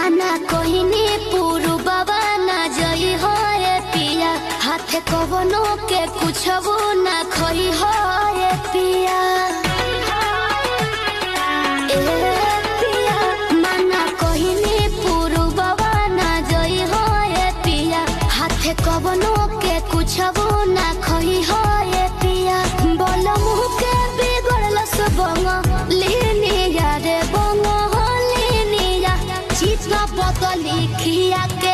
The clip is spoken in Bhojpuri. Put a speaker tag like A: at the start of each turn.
A: माना कहनी पुरु बाबा ना जई हो रे पिया हाथे कवनो के कुछ वो ना खोई हो रे पिया ए पिया माना कहनी पुरु बाबा ना जई हो रे पिया हाथे कवनो के कुछ वो ना खोई हो रे पिया बोल मुह के बिगड़ल सबंग लेने यारे बंग लेने या चित बदली खिया के